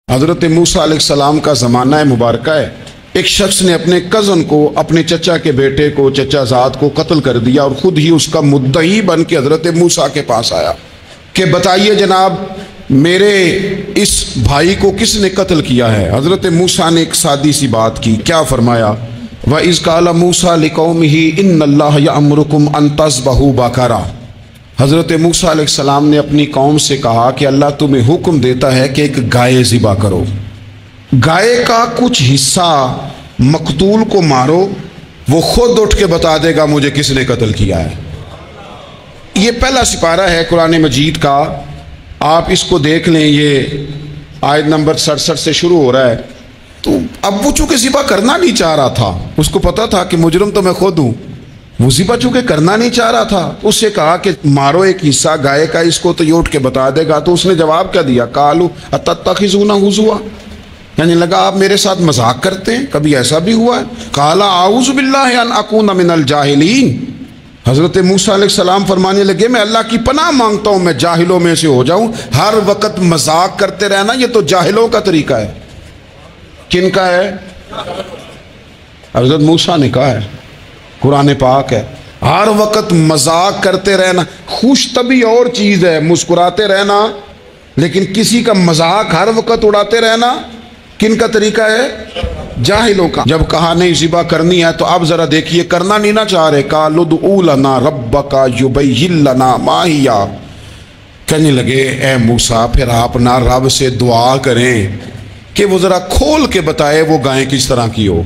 حضرت موسیٰ علیہ السلام کا زمانہ مبارکہ ہے، ایک شخص نے اپنے کزن کو، اپنے چچا کے بیٹے کو، چچا زاد کو قتل کر دیا اور خود ہی اس کا مدعی بن کے حضرت موسیٰ کے پاس آیا کہ بتائیے جناب میرے اس بھائی کو کس نے قتل کیا ہے؟ حضرت موسیٰ نے ایک سادی سی بات کی، کیا فرمایا؟ وَإِذْ قَالَ مُوسَىٰ لِقَوْمِهِ إِنَّ اللَّهَ يَأْمُرُكُمْ أَن تَذْبَحُوا بَقَرَةً۔ حضرت موسیٰ علیہ السلام نے اپنی قوم سے کہا کہ اللہ تمہیں حکم دیتا ہے کہ ایک گائے ذبح کرو، گائے کا کچھ حصہ مقتول کو مارو، وہ خود اٹھ کے بتا دے گا مجھے کس نے قتل کیا ہے۔ یہ پہلا سپارہ ہے قرآن مجید کا، آپ اس کو دیکھ لیں، یہ آیت نمبر 67 سے شروع ہو رہا ہے۔ تو اب وہ چونکہ ذبح کرنا نہیں چاہ رہا تھا، اس کو پتا تھا کہ مجرم تو میں خود ہوں، وہ ذبح چونکہ کرنا نہیں چاہ رہا تھا، اس سے کہا کہ مارو ایک حصہ گائے کا، اس کو تو یہ اٹھ کے بتا دے گا۔ تو اس نے جواب کیا دیا؟ قالوا اتتخذون ہزوا، یعنی لگا آپ میرے ساتھ مذاق کرتے ہیں، کبھی ایسا بھی ہوا ہے؟ قال اعوذ باللہ ان اکون من الجاہلین، حضرت موسیٰ علیہ السلام فرمانے لگے میں اللہ کی پناہ مانگتا ہوں میں جاہلوں میں سے ہو جاؤں۔ ہر وقت مذاق کرتے رہنا یہ تو جاہلوں کا طریقہ ہے۔ کن کا ہے؟ حضرت موسیٰ نے کہا ہے، قرآن پاک ہے، ہر وقت مذاق کرتے رہنا۔ خوش طبی اور چیز ہے، مسکراتے رہنا، لیکن کسی کا مذاق ہر وقت اڑاتے رہنا کن کا طریقہ ہے؟ جاہلوں کا۔ جب کہا نہیں ذبح کرنی ہے تو اب ذرا دیکھیے، کرنا نہیں نہ چاہ رہے، قالوا ادع لنا ربک یبین لنا ما ہی، کہنے لگے اے موسیٰ پھر آپ نہ رب سے دعا کریں کہ وہ ذرا کھول کے بتائے وہ گائیں کس طرح کی ہو،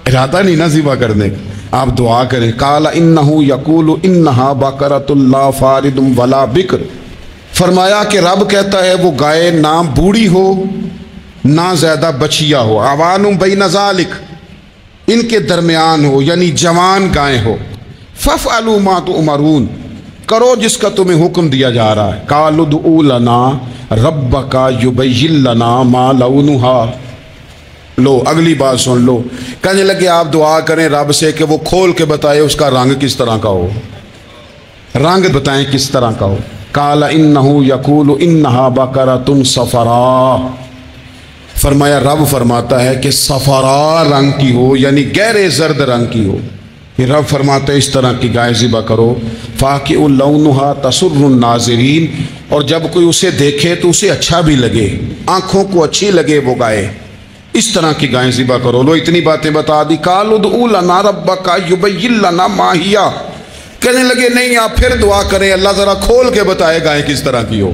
ارادہ نہیں نہ ذبح کرنے، آپ دعا کریں۔ قال انہ یقول انہا بقرۃ لا فارض ولا بکر، فرمایا کہ رب کہتا ہے وہ گائے نہ بوڑھی ہو نہ زیادہ بچیا ہو، عوان بین ذالک، ان کے درمیان ہو، یعنی جوان گائے ہو۔ فافعلوا ما تؤمرون، کرو جس کا تمہیں حکم دیا جا رہا ہے۔ قالوا ادع لنا ربک یبین لنا ما لونھا، لو اگلی بات سن لو، کہنے لگے آپ دعا کریں رب سے کہ وہ کھول کے بتائے اس کا رنگ کس طرح کا ہو، رنگ بتائیں کس طرح کا ہو۔ قال انہ یقول انہا بقرۃ صفراء، فرمایا رب فرماتا ہے کہ صفراء رنگ کی ہو، یعنی گہرے زرد رنگ کی ہو۔ یہ رب فرماتا ہے اس طرح کی گائے ذبح کرو۔ فاقع لونھا تسر الناظرین، اور جب کوئی اسے دیکھے تو اسے اچھا بھی لگے، آنکھوں کو اچھی لگے وہ گائے، اس طرح کی گائیں ذبح کرو۔ لو اتنی باتیں بتا دی۔ قالوا ادع لنا ربک یبین لنا ما ہی، کہنے لگے نہیں آپ پھر دعا کریں اللہ ذرا کھول کے بتائے گائیں کس طرح کی ہو۔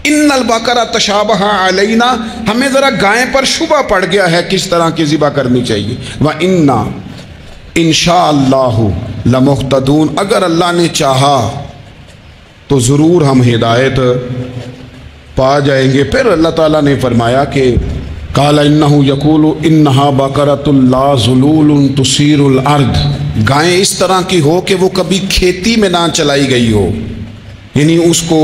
ان البقرہ تشابہ علینا، ہمیں ذرا گائیں پر شبہ پڑ گیا ہے کس طرح کی ذبح کرنی چاہیے۔ وَإِنَّا انشاءاللہ لمہتدون، اگر اللہ نے چاہا تو ضرور ہم ہدایت پا جائیں گے۔ پھر اللہ تعالیٰ نے فرمایا کہ قال انہ یقول انہا بقرۃ لا ذلول تثیر الارض، گائیں اس طرح کی ہو کہ وہ کبھی کھیتی میں نہ چلائی گئی ہو، یعنی اس کو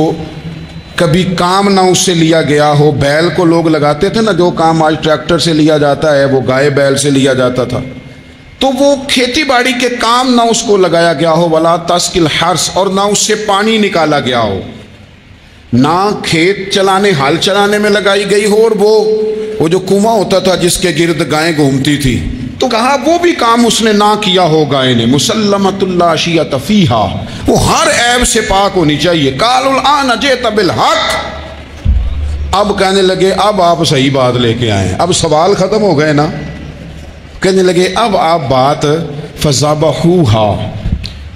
کبھی کام نہ اس سے لیا گیا ہو۔ بیل کو لوگ لگاتے تھے نا، جو کام آج ٹریکٹر سے لیا جاتا ہے وہ گائے بیل سے لیا جاتا تھا، تو وہ کھیتی باڑی کے کام نہ اس کو لگایا گیا ہو۔ ولا تسقی الحرث، اور نہ اس سے پانی نکالا گیا ہو، نہ کھیت چلانے ہل چلانے میں لگائی گئی ہو، اور وہ جو کنواں ہوتا تھا جس کے گرد گائیں گھومتی تھی، تو کہا وہ بھی کام اس نے نہ کیا ہو گائے نے۔ مسلمۃ لا شیۃ فیہا، وہ ہر عیب سے پاک ہونی چاہیے۔ قالوا الآن جئت بالحق، اب کہنے لگے اب آپ صحیح بات لے کے آئے ہیں، اب سوال ختم ہو گئے نا، کہنے لگے اب آپ بات فذبحوہا،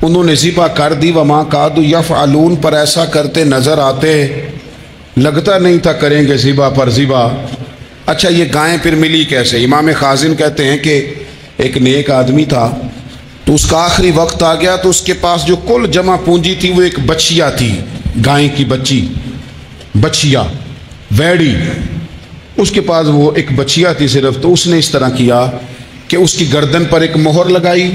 انہوں نے ذبح کر دی۔ وما کادوا یفعلون، پر ایسا کرتے نظر آتے، لگتا نہیں تھا کریں گے ذبح پر ذبح۔ اچھا یہ گائیں پھر ملی کیسے؟ امام خازن کہتے ہیں کہ ایک نیک آدمی تھا، تو اس کا آخری وقت آ گیا تو اس کے پاس جو کل جمع پونجی تھی وہ ایک بچیا تھی، گائیں کی بچیا ویڑی، اس کے پاس وہ ایک بچیا تھی صرف۔ تو اس نے اس طرح کیا کہ اس کی گردن پر ایک مہر لگائی،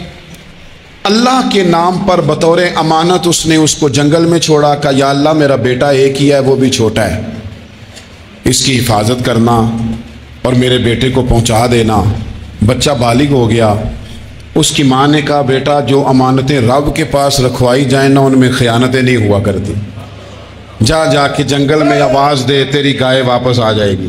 اللہ کے نام پر بطور امانت اس نے اس کو جنگل میں چھوڑا، کہا یا اللہ میرا بیٹا ایک ہی ہے، وہ بھی چھوٹا ہے، اس کی حفاظت کرنا اور میرے بیٹے کو پہنچا دینا۔ بچہ بالغ ہو گیا، اس کی ماں نے کہا بیٹا جو امانتیں رب کے پاس رکھوائی جائیں نا ان میں خیانتیں نہیں ہوا کرتی، جا کے جنگل میں آواز دے تیری گائے واپس آ جائے گی۔